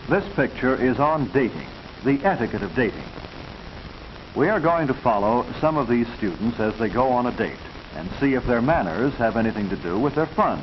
This picture is on dating, the etiquette of dating. We are going to follow some of these students as they go on a date and see if their manners have anything to do with their fun.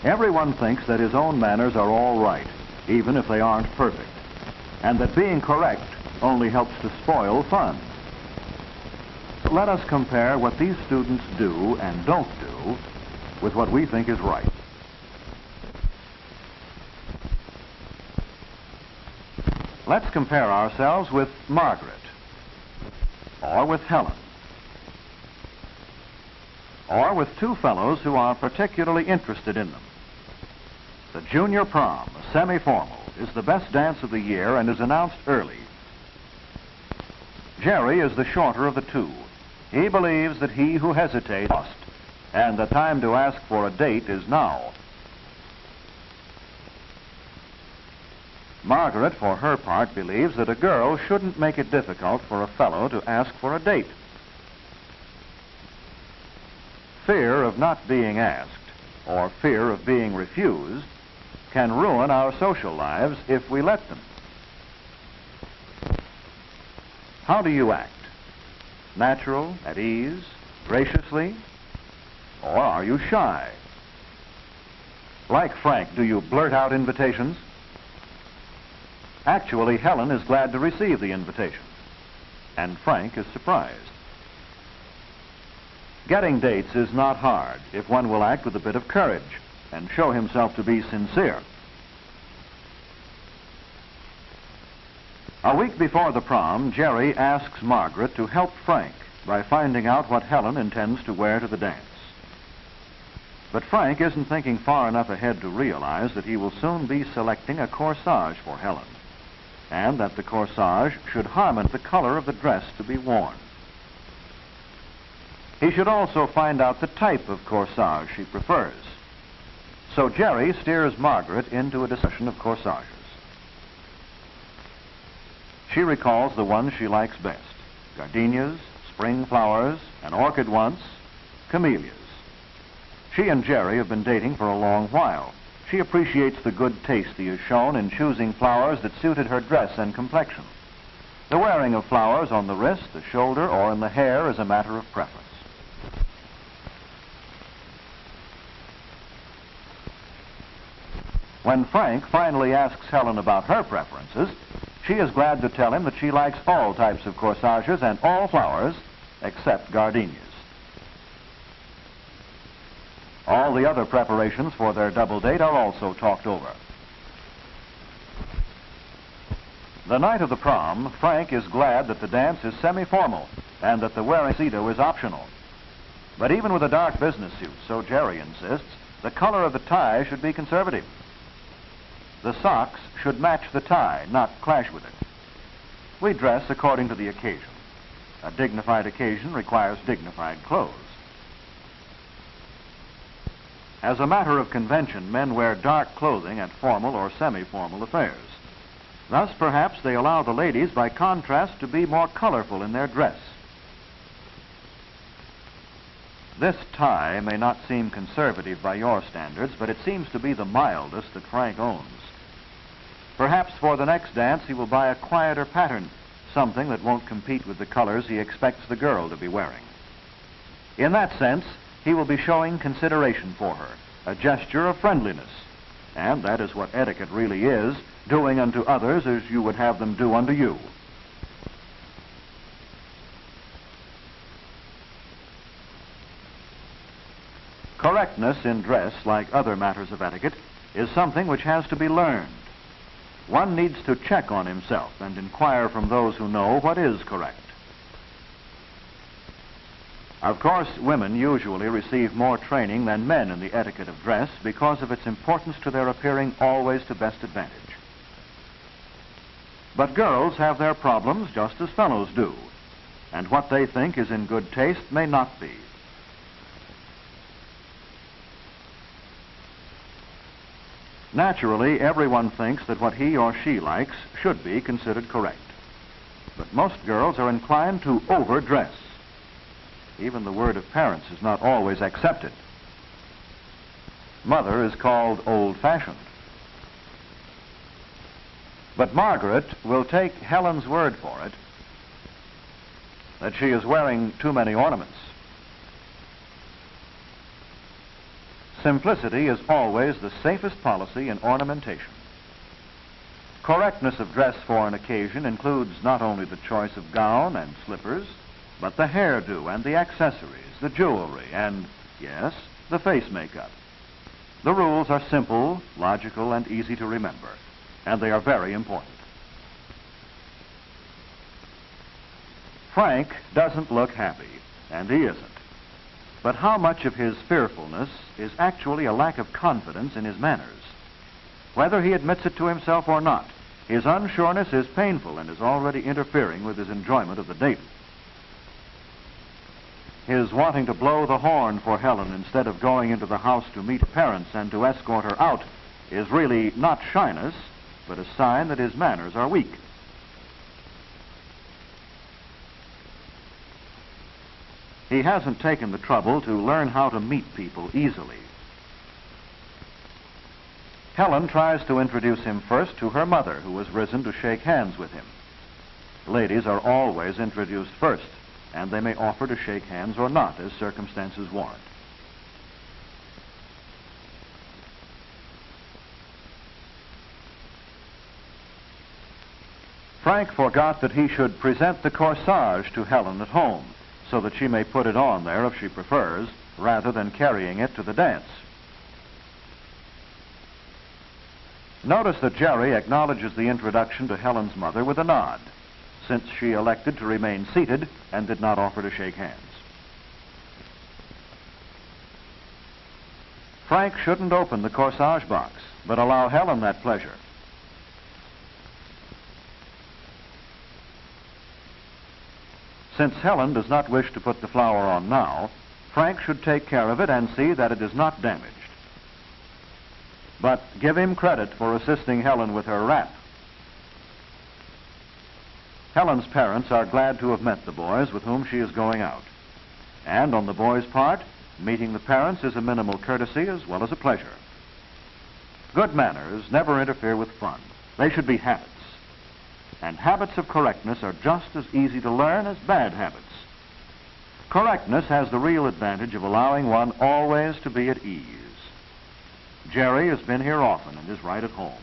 Everyone thinks that his own manners are all right, even if they aren't perfect, and that being correct only helps to spoil fun. Let us compare what these students do and don't do with what we think is right. Let's compare ourselves with Margaret, or with Helen, or with two fellows who are particularly interested in them. The Junior Prom, a semi-formal, is the best dance of the year and is announced early. Jerry is the shorter of the two. He believes that he who hesitates must, and the time to ask for a date is now. Margaret, for her part, believes that a girl shouldn't make it difficult for a fellow to ask for a date. Fear of not being asked, or fear of being refused, can ruin our social lives if we let them. How do you act? Natural, at ease, graciously? Or are you shy? Like Frank, do you blurt out invitations? Actually, Helen is glad to receive the invitation, and Frank is surprised. Getting dates is not hard if one will act with a bit of courage and show himself to be sincere. A week before the prom, Jerry asks Margaret to help Frank by finding out what Helen intends to wear to the dance. But Frank isn't thinking far enough ahead to realize that he will soon be selecting a corsage for Helen, and that the corsage should harmonize the color of the dress to be worn. He should also find out the type of corsage she prefers. So Jerry steers Margaret into a discussion of corsages. She recalls the ones she likes best: gardenias, spring flowers, an orchid once, camellias. She and Jerry have been dating for a long while. She appreciates the good taste he has shown in choosing flowers that suited her dress and complexion. The wearing of flowers on the wrist, the shoulder, or in the hair is a matter of preference. When Frank finally asks Helen about her preferences, she is glad to tell him that she likes all types of corsages and all flowers except gardenias. All the other preparations for their double date are also talked over. The night of the prom, Frank is glad that the dance is semi-formal and that the wearing tuxedo is optional. But even with a dark business suit, so Jerry insists, the color of the tie should be conservative. The socks should match the tie, not clash with it. We dress according to the occasion. A dignified occasion requires dignified clothes. As a matter of convention, men wear dark clothing at formal or semi-formal affairs. Thus, perhaps they allow the ladies, by contrast, to be more colorful in their dress. This tie may not seem conservative by your standards, but it seems to be the mildest that Frank owns. Perhaps for the next dance he will buy a quieter pattern, something that won't compete with the colors he expects the girl to be wearing. In that sense, he will be showing consideration for her, a gesture of friendliness. And that is what etiquette really is, doing unto others as you would have them do unto you. Correctness in dress, like other matters of etiquette, is something which has to be learned. One needs to check on himself and inquire from those who know what is correct. Of course, women usually receive more training than men in the etiquette of dress because of its importance to their appearing always to best advantage. But girls have their problems just as fellows do, and what they think is in good taste may not be. Naturally, everyone thinks that what he or she likes should be considered correct. But most girls are inclined to overdress. Even the word of parents is not always accepted. Mother is called old-fashioned. But Margaret will take Helen's word for it that she is wearing too many ornaments. Simplicity is always the safest policy in ornamentation. Correctness of dress for an occasion includes not only the choice of gown and slippers, but the hairdo and the accessories, the jewelry, and, yes, the face makeup. The rules are simple, logical, and easy to remember, and they are very important. Frank doesn't look happy, and he isn't. But how much of his fearfulness is actually a lack of confidence in his manners? Whether he admits it to himself or not, his unsureness is painful and is already interfering with his enjoyment of the date. His wanting to blow the horn for Helen instead of going into the house to meet her parents and to escort her out is really not shyness, but a sign that his manners are weak. He hasn't taken the trouble to learn how to meet people easily. Helen tries to introduce him first to her mother, who has risen to shake hands with him. Ladies are always introduced first, and they may offer to shake hands or not, as circumstances warrant. Frank forgot that he should present the corsage to Helen at home, so that she may put it on there if she prefers, rather than carrying it to the dance. Notice that Jerry acknowledges the introduction to Helen's mother with a nod, since she elected to remain seated and did not offer to shake hands. Frank shouldn't open the corsage box, but allow Helen that pleasure. Since Helen does not wish to put the flower on now, Frank should take care of it and see that it is not damaged. But give him credit for assisting Helen with her wrap. Helen's parents are glad to have met the boys with whom she is going out. And on the boys' part, meeting the parents is a minimal courtesy as well as a pleasure. Good manners never interfere with fun. They should be habits. And habits of correctness are just as easy to learn as bad habits. Correctness has the real advantage of allowing one always to be at ease. Jerry has been here often and is right at home.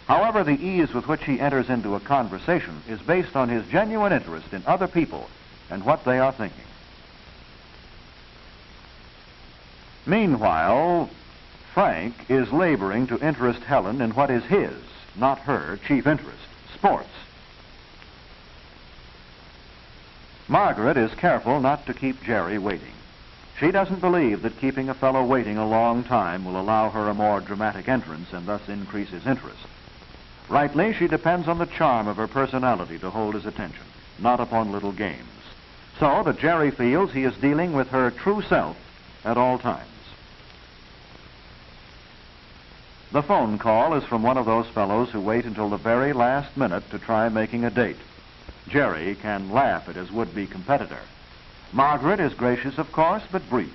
However, the ease with which he enters into a conversation is based on his genuine interest in other people and what they are thinking. Meanwhile, Frank is laboring to interest Helen in what is his, not her, chief interest. Sports. Margaret is careful not to keep Jerry waiting. She doesn't believe that keeping a fellow waiting a long time will allow her a more dramatic entrance and thus increase his interest. Rightly, she depends on the charm of her personality to hold his attention, not upon little games. So that Jerry feels he is dealing with her true self at all times. The phone call is from one of those fellows who wait until the very last minute to try making a date. Jerry can laugh at his would-be competitor. Margaret is gracious, of course, but brief.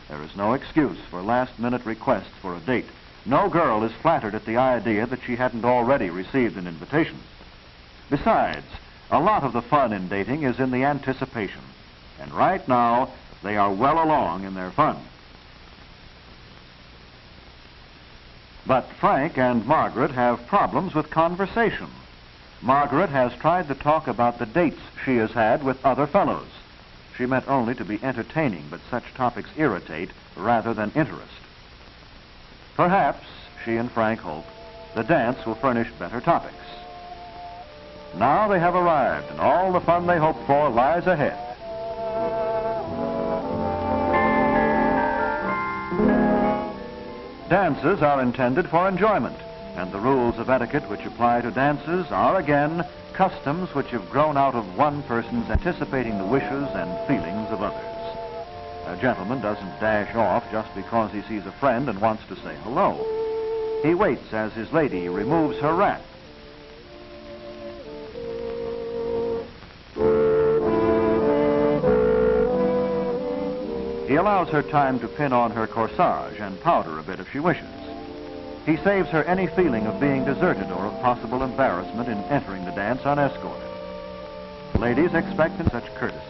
There is no excuse for last-minute requests for a date. No girl is flattered at the idea that she hadn't already received an invitation. Besides, a lot of the fun in dating is in the anticipation. And right now, they are well along in their fun. But Frank and Margaret have problems with conversation. Margaret has tried to talk about the dates she has had with other fellows. She meant only to be entertaining, but such topics irritate rather than interest. Perhaps, she and Frank hope, the dance will furnish better topics. Now they have arrived, and all the fun they hoped for lies ahead. Dances are intended for enjoyment, and the rules of etiquette which apply to dances are, again, customs which have grown out of one person's anticipating the wishes and feelings of others. A gentleman doesn't dash off just because he sees a friend and wants to say hello. He waits as his lady removes her wrap. He allows her time to pin on her corsage and powder a bit if she wishes. He saves her any feeling of being deserted or of possible embarrassment in entering the dance unescorted. Ladies expect such courtesies,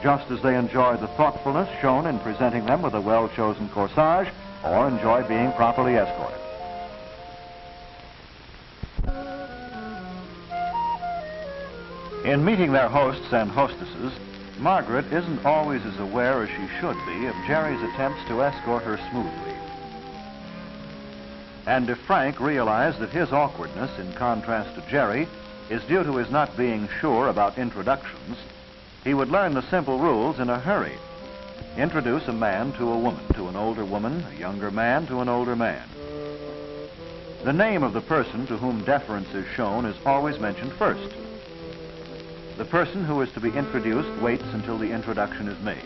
just as they enjoy the thoughtfulness shown in presenting them with a well-chosen corsage or enjoy being properly escorted. In meeting their hosts and hostesses, Margaret isn't always as aware as she should be of Jerry's attempts to escort her smoothly. And if Frank realized that his awkwardness, in contrast to Jerry, is due to his not being sure about introductions, he would learn the simple rules in a hurry. Introduce a man to a woman, to an older woman, a younger man to an older man. The name of the person to whom deference is shown is always mentioned first. The person who is to be introduced waits until the introduction is made,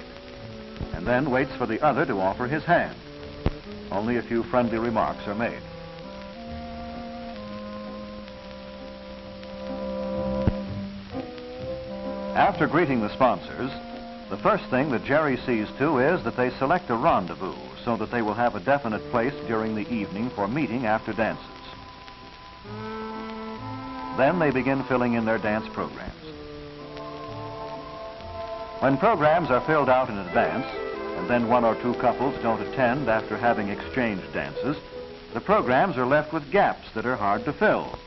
and then waits for the other to offer his hand. Only a few friendly remarks are made. After greeting the sponsors, the first thing that Jerry sees to is that they select a rendezvous so that they will have a definite place during the evening for meeting after dances. Then they begin filling in their dance programs. When programs are filled out in advance, and then one or two couples don't attend after having exchanged dances, the programs are left with gaps that are hard to fill.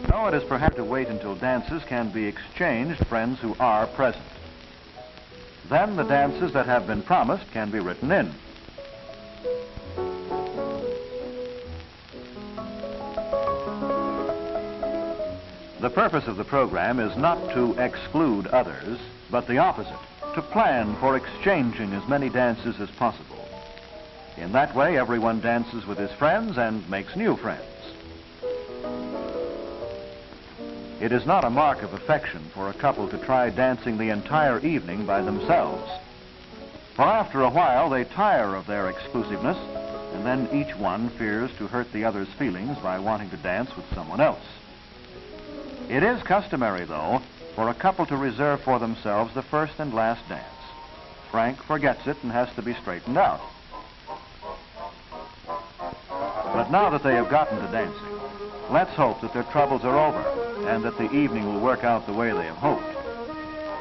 So it is perhaps to wait until dances can be exchanged, friends who are present. Then the dances that have been promised can be written in. The purpose of the program is not to exclude others, but the opposite, to plan for exchanging as many dances as possible. In that way, everyone dances with his friends and makes new friends. It is not a mark of affection for a couple to try dancing the entire evening by themselves. For after a while, they tire of their exclusiveness, and then each one fears to hurt the other's feelings by wanting to dance with someone else. It is customary, though, for a couple to reserve for themselves the first and last dance. Frank forgets it and has to be straightened out. But now that they have gotten to dancing, let's hope that their troubles are over and that the evening will work out the way they have hoped.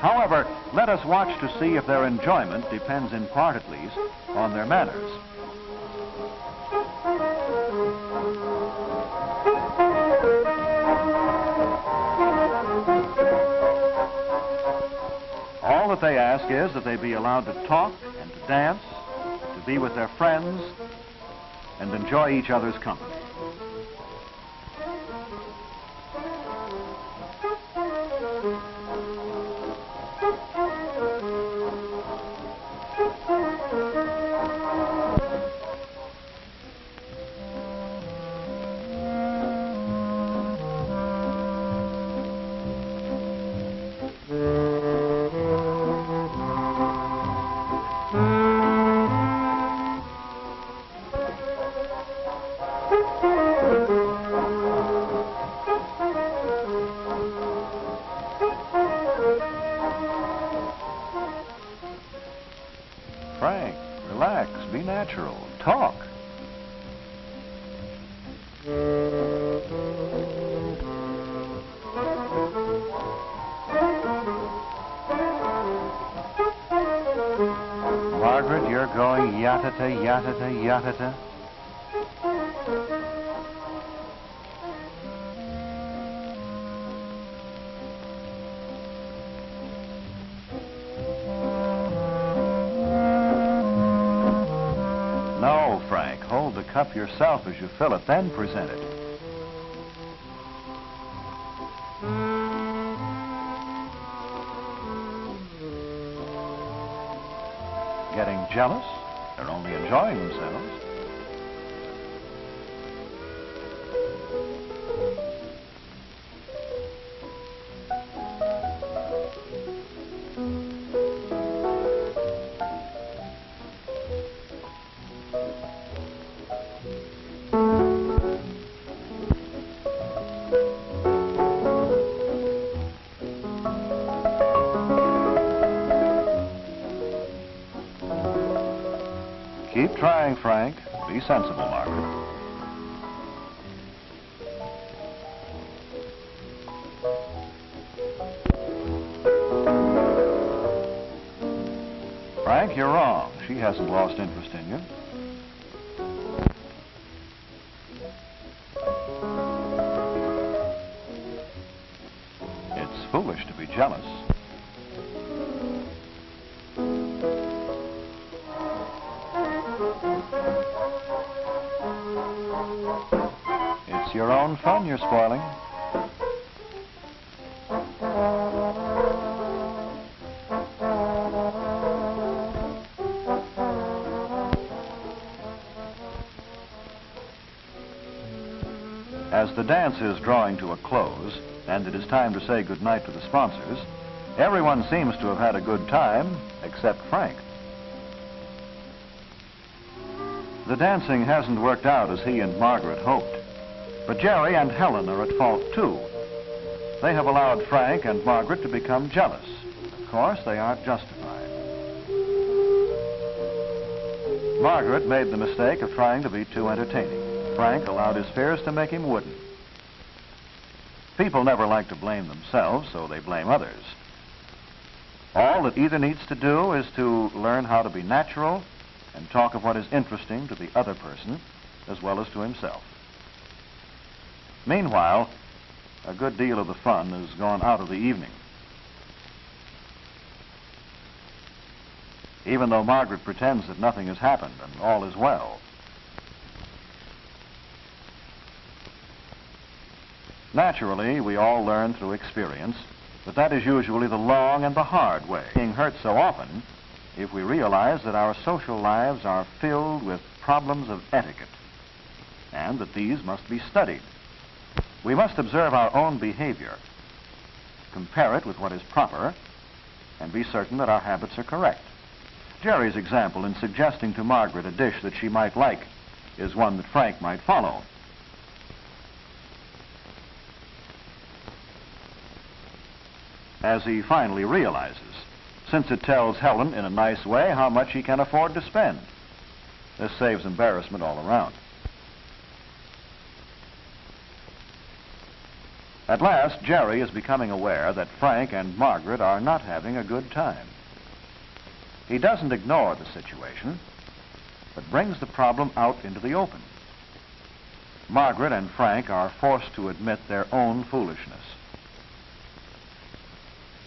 However, let us watch to see if their enjoyment depends in part at least on their manners. All that they ask is that they be allowed to talk and to dance, to be with their friends, and enjoy each other's company. Frank, relax, be natural, talk. Margaret, you're going yatata, yatata, yatata. No, Frank, hold the cup yourself as you fill it, then present it. Getting jealous? They're only enjoying themselves. Keep trying, Frank. Be sensible, Margaret. Frank, you're wrong. She hasn't lost interest in you. It's foolish to be jealous. It's your own fun you're spoiling. As the dance is drawing to a close, and it is time to say goodnight to the sponsors, everyone seems to have had a good time, except Frank. The dancing hasn't worked out as he and Margaret hoped, but Jerry and Helen are at fault too. They have allowed Frank and Margaret to become jealous. Of course, they aren't justified. Margaret made the mistake of trying to be too entertaining. Frank allowed his fears to make him wooden. People never like to blame themselves, so they blame others. All that either needs to do is to learn how to be natural and talk of what is interesting to the other person as well as to himself. Meanwhile, a good deal of the fun has gone out of the evening. Even though Margaret pretends that nothing has happened and all is well. Naturally, we all learn through experience, but that is usually the long and the hard way. Being hurt so often, if we realize that our social lives are filled with problems of etiquette, and that these must be studied. We must observe our own behavior, compare it with what is proper, and be certain that our habits are correct. Jerry's example in suggesting to Margaret a dish that she might like is one that Frank might follow. As he finally realizes, since it tells Helen in a nice way how much he can afford to spend. This saves embarrassment all around. At last, Jerry is becoming aware that Frank and Margaret are not having a good time. He doesn't ignore the situation, but brings the problem out into the open. Margaret and Frank are forced to admit their own foolishness.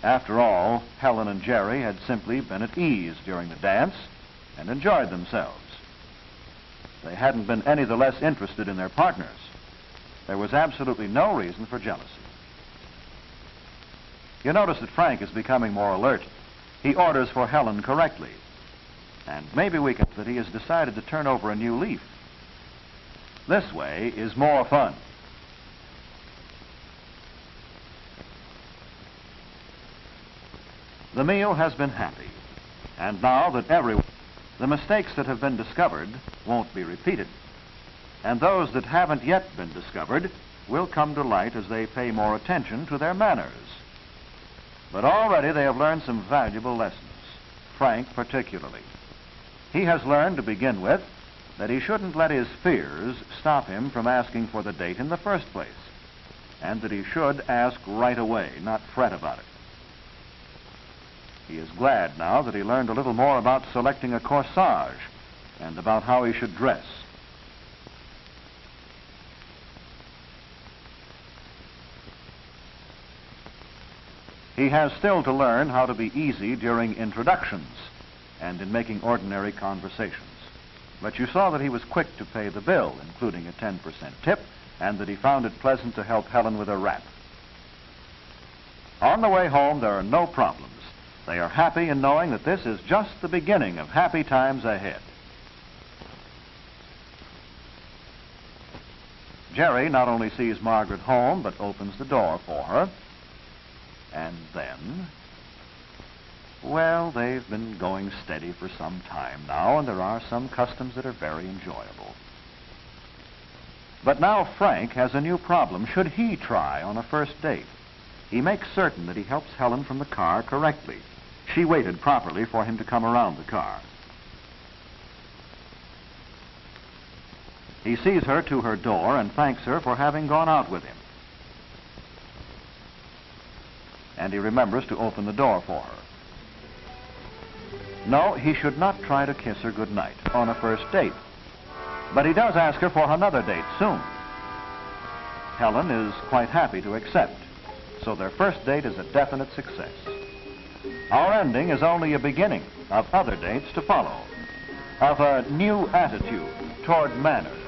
After all, Helen and Jerry had simply been at ease during the dance and enjoyed themselves. They hadn't been any the less interested in their partners. There was absolutely no reason for jealousy. You notice that Frank is becoming more alert. He orders for Helen correctly. And maybe we can that he has decided to turn over a new leaf. This way is more fun. The meal has been happy, and now that the mistakes that have been discovered won't be repeated, and those that haven't yet been discovered will come to light as they pay more attention to their manners. But already they have learned some valuable lessons, Frank particularly. He has learned to begin with that he shouldn't let his fears stop him from asking for the date in the first place, and that he should ask right away, not fret about it. He is glad now that he learned a little more about selecting a corsage and about how he should dress. He has still to learn how to be easy during introductions and in making ordinary conversations. But you saw that he was quick to pay the bill, including a 10% tip, and that he found it pleasant to help Helen with her wrap. On the way home, there are no problems. They are happy in knowing that this is just the beginning of happy times ahead. Jerry not only sees Margaret home, but opens the door for her. And then, well, they've been going steady for some time now, and there are some customs that are very enjoyable. But now Frank has a new problem. Should he try on a first date? He makes certain that he helps Helen from the car correctly. She waited properly for him to come around the car. He sees her to her door and thanks her for having gone out with him. And he remembers to open the door for her. No, he should not try to kiss her goodnight on a first date. But he does ask her for another date soon. Helen is quite happy to accept, so their first date is a definite success. Our ending is only a beginning of other dates to follow, of a new attitude toward manners.